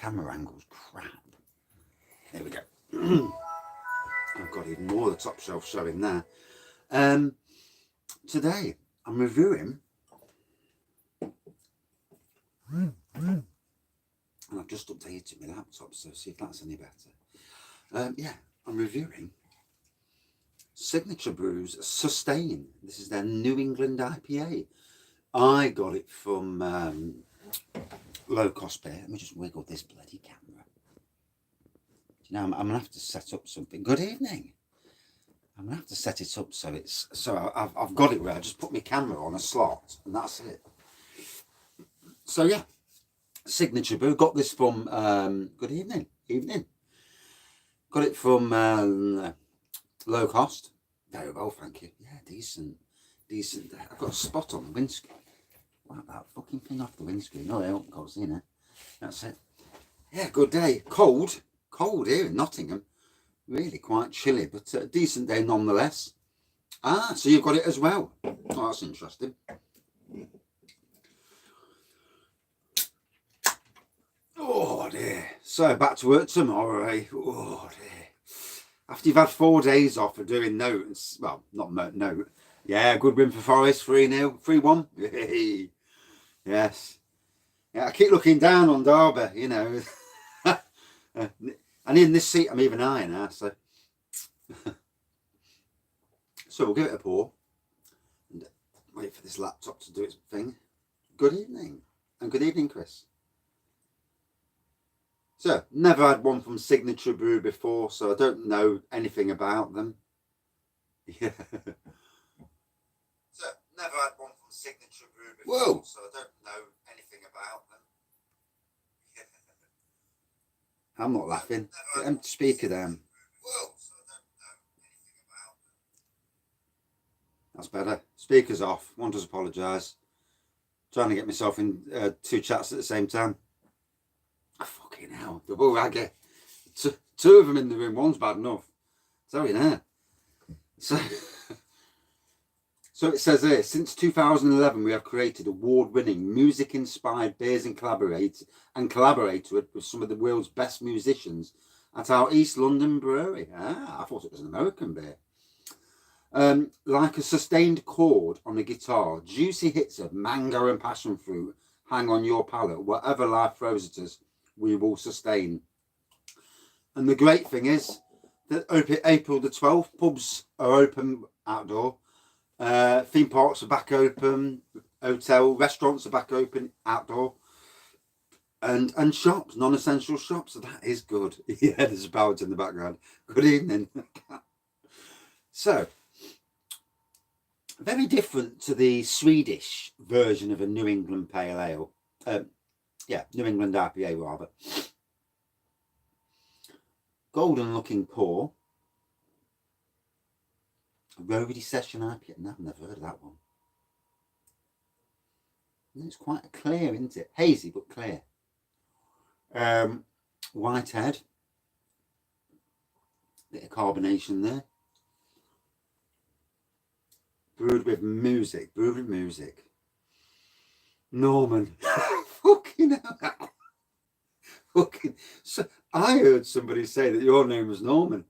camera angle's crap. There we go. I've got even more of the top shelf showing there. Today I'm reviewing, and I've just updated my laptop, so see if that's any better. Yeah, I'm reviewing Signature Brew's Sustain. This is their New England IPA. I got it from Low Cost Beer. Let me just wiggle this bloody camera. You know, I'm going to have to set up something. Good evening. I'm going to have to set it up so it's... So I've got it where I just put my camera on a slot and that's it. So yeah, Signature Brew. Got this from... good evening. Evening. Got it from Low Cost. Very well, thank you. Yeah, decent. Decent. I've got a spot on the windscreen. Wipe that fucking thing off the windscreen. Oh, it goes in there. That's it. Yeah, good day. Cold. Cold here in Nottingham. Really quite chilly, but a decent day nonetheless. Ah, so you've got it as well. Oh, that's interesting. Oh dear. So back to work tomorrow, eh? Oh dear. After you've had 4 days off of doing notes, well, not note. Yeah, good win for Forest, 3-0, 3-1. Yes. Yeah, I keep looking down on Derby, you know. And in this seat, I'm even higher now, so. So we'll give it a pour and wait for this laptop to do its thing. Good evening. And good evening, Chris. So, never had one from Signature Brew before, so I don't know anything about them. Yeah. So, never had one from Signature Brew before, whoa, so I don't know anything about them. Yeah. I'm not laughing. Get them to speaker down. Whoa, so I don't know anything about them. That's better. Speaker's off. One does apologise. Trying to get myself in 2 chats at the same time. Oh, fucking hell. Double raggy. Two of them in the room. One's bad enough. Tell you now. So it says here, since 2011, we have created award-winning music-inspired beers and collaborated with some of the world's best musicians at our East London brewery. Ah, I thought it was an American beer. Like a sustained chord on a guitar, juicy hits of mango and passion fruit hang on your palate. Whatever life throws at us, we will sustain. And the great thing is that April the 12th, pubs are open outdoor. Theme parks are back open, restaurants are back open outdoor, and shops, non-essential shops. So that is good. Yeah, there's a power in the background. Good evening. So, very different to the Swedish version of a New England Pale Ale. New England IPA rather. Golden looking pour. Roadie Session IPA. No, I've never heard of that one. And it's quite clear, isn't it? Hazy, but clear. White head. Bit of carbonation there. Brewed with music. Norman. Fucking hell. Fucking. So, I heard somebody say that your name was Norman.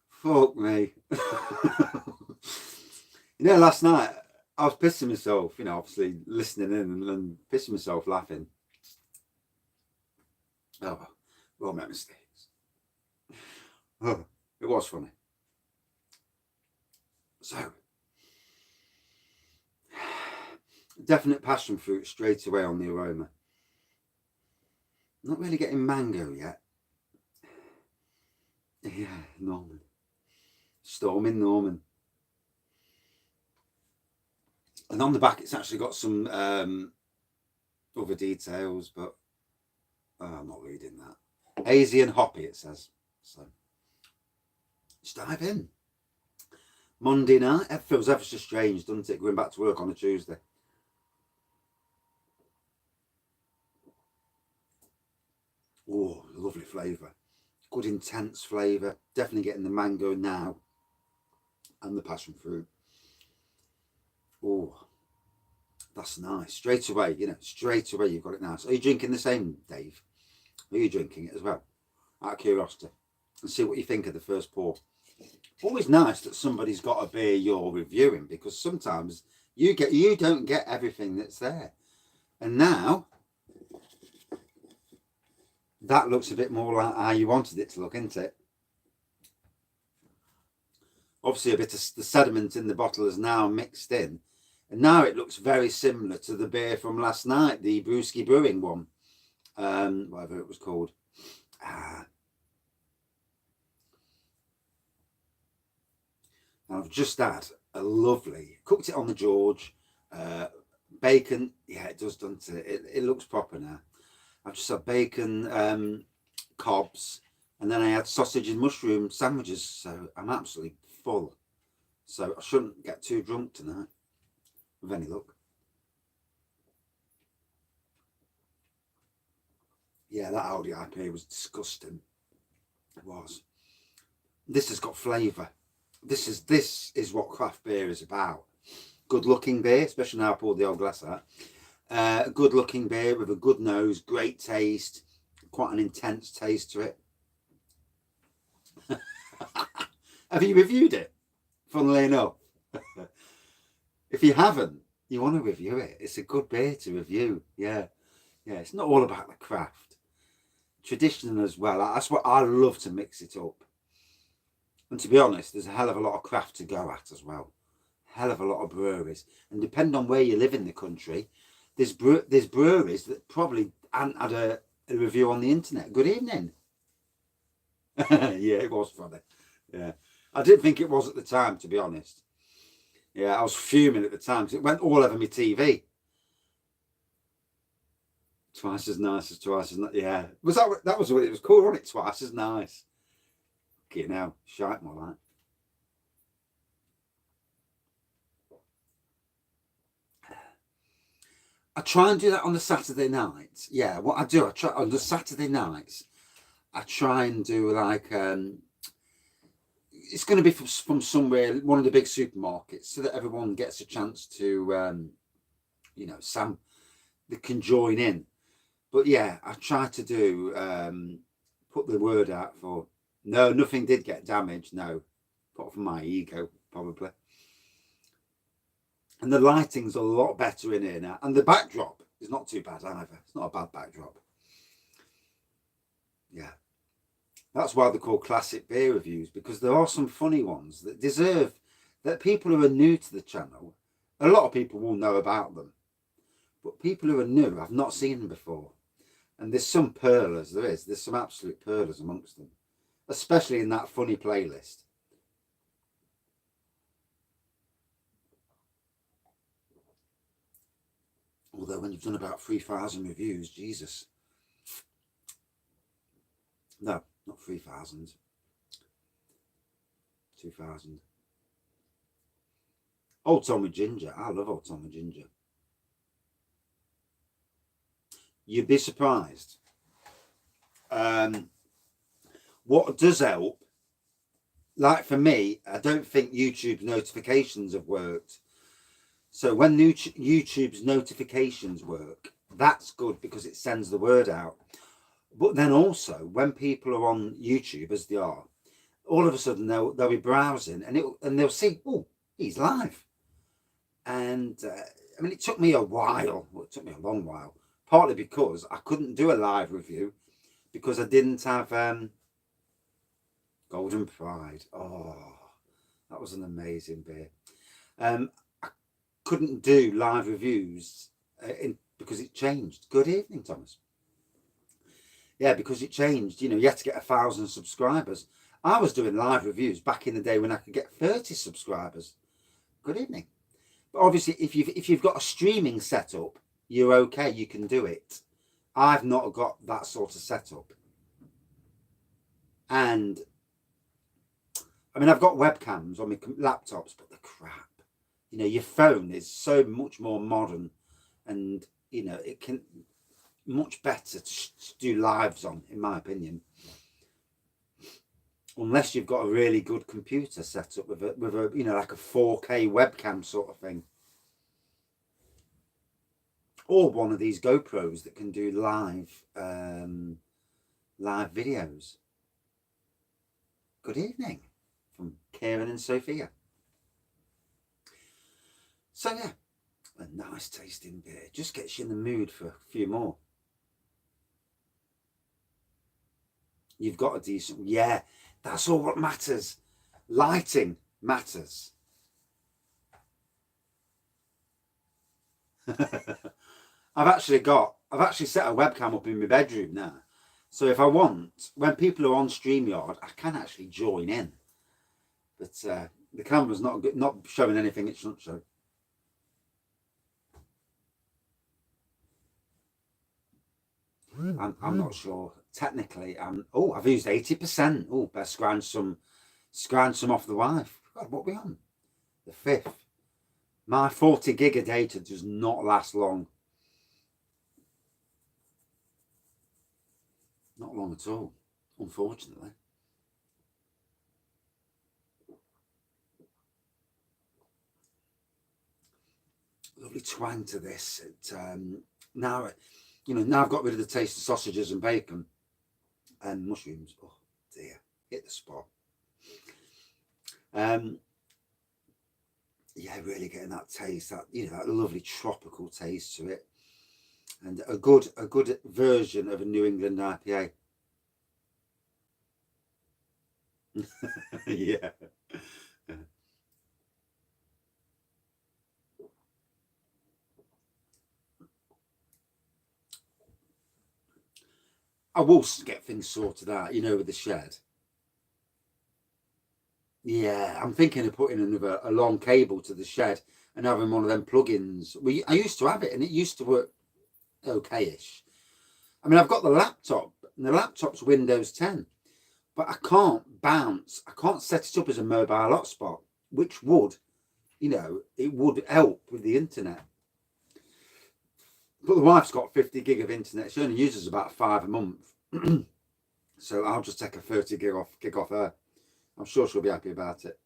Fuck me. You know, last night I was pissing myself, you know, obviously listening in and pissing myself laughing. Oh, we all make mistakes. Oh, it was funny. So, definite passion fruit straight away on the aroma. Not really getting mango yet. Yeah, Norman. Storming Norman. And on the back it's actually got some other details, but I'm not reading that. Hazy and hoppy it says. So let's dive in. Monday night. It feels ever so strange, doesn't it, going back to work on a Tuesday. Oh, lovely flavour. Good intense flavour. Definitely getting the mango now. And the passion fruit. Oh, that's nice. Straight away, you know, straight away you've got it now. So are you drinking the same, Dave? Are you drinking it as well? Out of curiosity. And see what you think of the first pour. Always nice that somebody's got a beer you're reviewing, because sometimes you don't get everything that's there. And now that looks a bit more like how you wanted it to look, isn't it? Obviously a bit of the sediment in the bottle is now mixed in, and now it looks very similar to the beer from last night, the Brewski Brewing one, whatever it was called. I've just had a lovely, cooked it on the George, bacon. Yeah, it does, doesn't it? It looks proper now. I've just had bacon, cobs, and then I had sausage and mushroom sandwiches. So I'm absolutely full. So I shouldn't get too drunk tonight, with any luck. Yeah, that Aldi IPA was disgusting. It was. This has got flavour. This is what craft beer is about. Good looking beer, especially now I poured the old glass out. Good looking beer with a good nose, great taste, quite an intense taste to it. Have you reviewed it? Funnily enough. If you haven't, you want to review it. It's a good beer to review. Yeah. Yeah, it's not all about the craft. Traditional as well. That's what I love, to mix it up. And to be honest, there's a hell of a lot of craft to go at as well. Hell of a lot of breweries. And depending on where you live in the country, there's breweries that probably haven't had a review on the internet. Good evening. Yeah, it was funny. Yeah. I didn't think it was at the time, to be honest. Yeah, I was fuming at the time because it went all over my TV. Twice as nice as twice as nice. Yeah. That was what it was called, wasn't it? Twice as nice. Okay, now, shite more like. I try and do that on the Saturday nights. Yeah, what I do, I try on the Saturday nights, I try and do like, it's going to be from somewhere, one of the big supermarkets, so that everyone gets a chance to, you know, they can join in. But yeah, I try to do, put the word out for, no, nothing did get damaged, no, apart from my ego, probably. And the lighting's a lot better in here now. And the backdrop is not too bad either. It's not a bad backdrop. Yeah. That's why they're called classic beer reviews, because there are some funny ones that deserve, that people who are new to the channel, a lot of people will know about them. But people who are new, I've not seen them before. And there's some pearlers, there's some absolute pearlers amongst them. Especially in that funny playlist. Although when you've done about 3,000 reviews, Jesus. No, not 3,000. 2,000. Old Tommy Ginger. I love Old Tommy Ginger. You'd be surprised. What does help, like for me, I don't think YouTube notifications have worked. So when YouTube's notifications work, that's good because it sends the word out. But then also, when people are on YouTube, as they are, all of a sudden they'll be browsing and they'll see, oh, he's live. And I mean, it took me a while. Well, it took me a long while, partly because I couldn't do a live review because I didn't have Golden Pride. Oh, that was an amazing beer. I couldn't do live reviews because it changed. Good evening, Thomas. Yeah, because it changed. You know, you had to get 1,000 subscribers. I was doing live reviews back in the day when I could get 30 subscribers. Good evening. But obviously, if you've got a streaming setup, you're okay. You can do it. I've not got that sort of setup. And I mean, I've got webcams on my laptops, but they're crap. You know, your phone is so much more modern, and you know, it can much better to do lives on, in my opinion. Unless you've got a really good computer set up with a you know, like a 4K webcam sort of thing, or one of these GoPros that can do live live videos. Good evening from Karen and Sophia. So yeah, a nice tasting beer. Just gets you in the mood for a few more. You've got a decent, yeah, that's all what matters. Lighting matters. I've actually set a webcam up in my bedroom now. So if I want, when people are on StreamYard, I can actually join in. But the camera's not showing anything it shouldn't show. I'm not sure. Technically, I've used 80%. Oh, best scrounge some off the wife. God, what are we on? The 5th. My 40 gig of data does not last long. Not long at all, unfortunately. Lovely twang to this. Now I've got rid of the taste of sausages and bacon and mushrooms. Oh dear, hit the spot. Yeah, really getting that taste, that lovely tropical taste to it, and a good version of a New England IPA. Yeah. I will get things sorted out, with the shed. Yeah, I'm thinking of putting a long cable to the shed and having one of them plugins. I used to have it and it used to work okay-ish. I mean, I've got the laptop and the laptop's Windows 10, but I can't set it up as a mobile hotspot, which would, it would help with the internet. But the wife's got 50 gig of internet. She only uses about 5 a month. So I'll just take a 30 gig off her. I'm sure she'll be happy about it.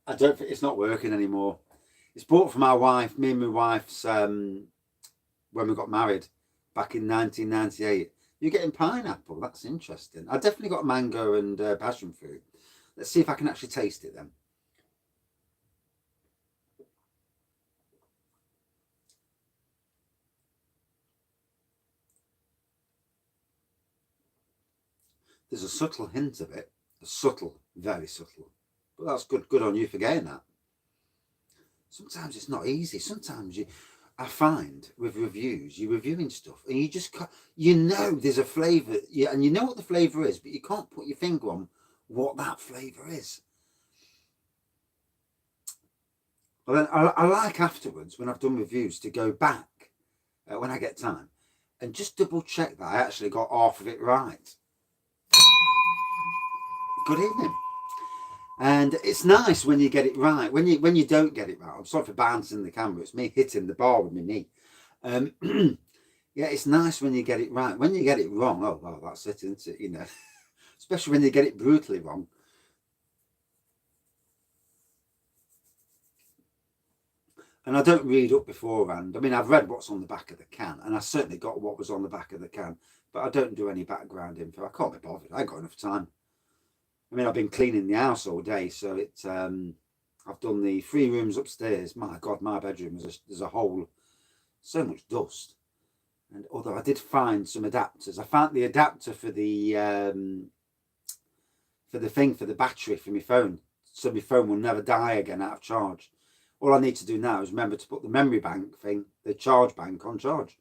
I don't think it's not working anymore. It's bought for me and my wife's when we got married back in 1998. You're getting pineapple. That's interesting. I definitely got mango and passion fruit. Let's see if I can actually taste it then. There's a subtle hint of it. Very subtle. But that's good on you for getting that. Sometimes it's not easy. Sometimes I find with reviews, you're reviewing stuff and you just can't, there's a flavour, and you know what the flavour is, but you can't put your finger on what that flavour is. Well, then I like afterwards, when I've done reviews, to go back when I get time and just double check that I actually got half of it right. Good evening. And it's nice when you get it right. When you don't get it right, I'm sorry for bouncing the camera. It's me hitting the bar with my knee. Yeah, it's nice when you get it right. When you get it wrong, oh well, that's it, isn't it? Especially when you get it brutally wrong. And I don't read up beforehand. I mean, I've read what's on the back of the can, and I certainly got what was on the back of the can, but I don't do any background info. I can't be bothered. I ain't got enough time. I mean, I've been cleaning the house all day, so I've done the 3 rooms upstairs. My God, my bedroom there's a hole, so much dust. And although I did find some adapters, I found the adapter for the battery for my phone, so my phone will never die again out of charge. All I need to do now is remember to put the memory bank thing, the charge bank, on charge.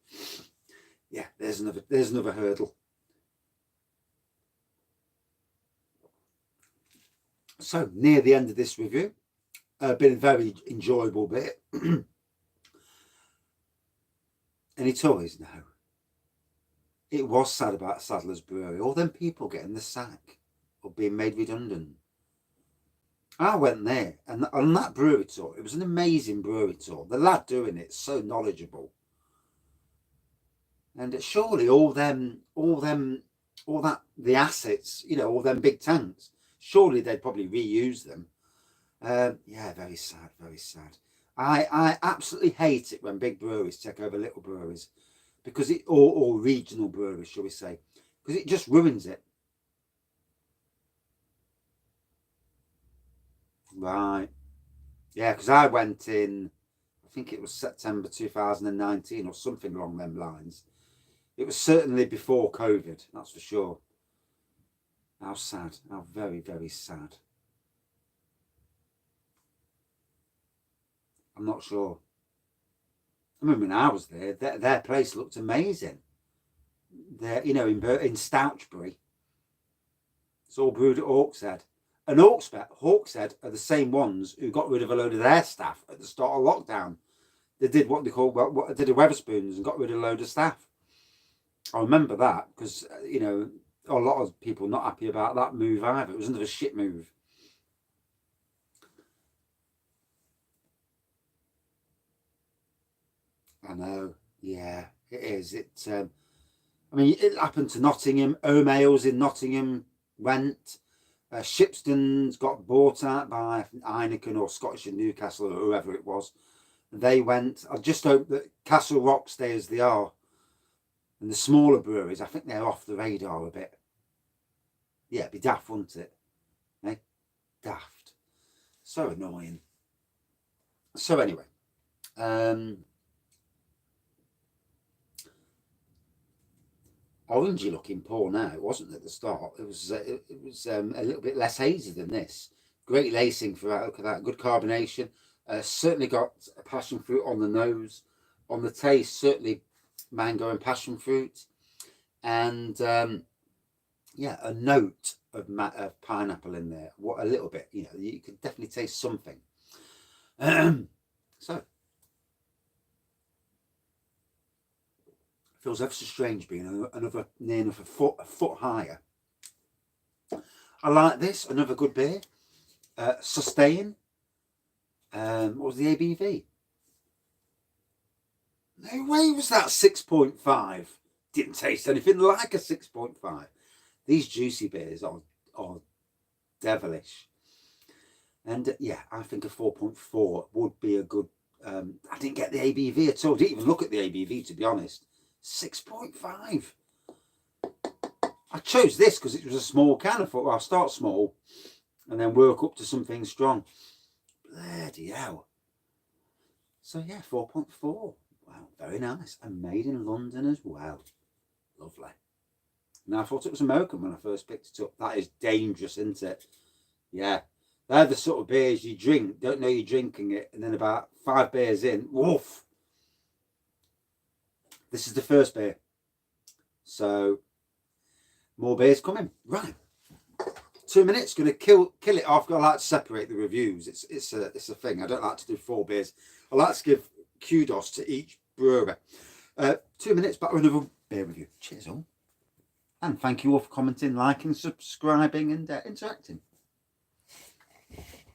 Yeah, there's another hurdle. So near the end of this review, been a very enjoyable bit. Any toys? No. It was sad about Sadler's Brewery. All them people getting the sack or being made redundant. I went there, and on that brewery tour, it was an amazing brewery tour. The lad doing it, so knowledgeable. And surely the assets, all them big tanks, surely they'd probably reuse them. Yeah, very sad, very sad. I absolutely hate it when big breweries take over little breweries, because or regional breweries, shall we say, because it just ruins it. Right. Yeah, because I went in, I think it was September 2019 or something along them lines. It was certainly before COVID, that's for sure. How sad. How very, very sad. I'm not sure. I remember when I was there, their place looked amazing. They're, in Stouchbury. It's all brewed at Hawkshead. And Hawkshead are the same ones who got rid of a load of their staff at the start of lockdown. They did what they call what did a Weatherspoons and got rid of a load of staff. I remember that because a lot of people not happy about that move either. It was another shit move. I know. Yeah, it is. I mean, it happened to Nottingham. Home Ales in Nottingham went. Shipston's got bought out by Heineken or Scottish and Newcastle or whoever it was. They went. I just hope that Castle Rock stay as they are. And the smaller breweries, I think they're off the radar a bit. Yeah, it'd be daft, wouldn't it? Eh? Daft. So annoying. So anyway, orangey looking pour now. It wasn't at the start. It was a little bit less hazy than this. Great lacing throughout. Look at that. Good carbonation. Certainly got a passion fruit on the nose. On the taste, certainly mango and passion fruit. And yeah, a note of pineapple in there. What a little bit. You could definitely taste something. So feels ever so strange being another near enough a foot higher. I like this. Another good beer. Sustain. What was the ABV? No way was that 6.5. Didn't taste anything like a 6.5. These juicy beers are devilish. And yeah, I think a 4.4 would be a good. I didn't get the ABV at all. Didn't even look at the ABV, to be honest. 6.5. I chose this because it was a small can. I thought, well, I'll start small and then work up to something strong. Bloody hell. So yeah, 4.4. Wow, very nice. And made in London as well. Lovely. Now, I thought it was American when I first picked it up. That is dangerous, isn't it? Yeah. They're the sort of beers you drink, don't know you're drinking it, and then about 5 beers in, woof. This is the first beer. So, more beers coming. Right. 2 minutes, going to kill it off. I like to separate the reviews. It's a thing. I don't like to do 4 beers. I like to give kudos to each brewer. 2 minutes, back with another beer review. Cheers all. And thank you all for commenting, liking, subscribing and interacting.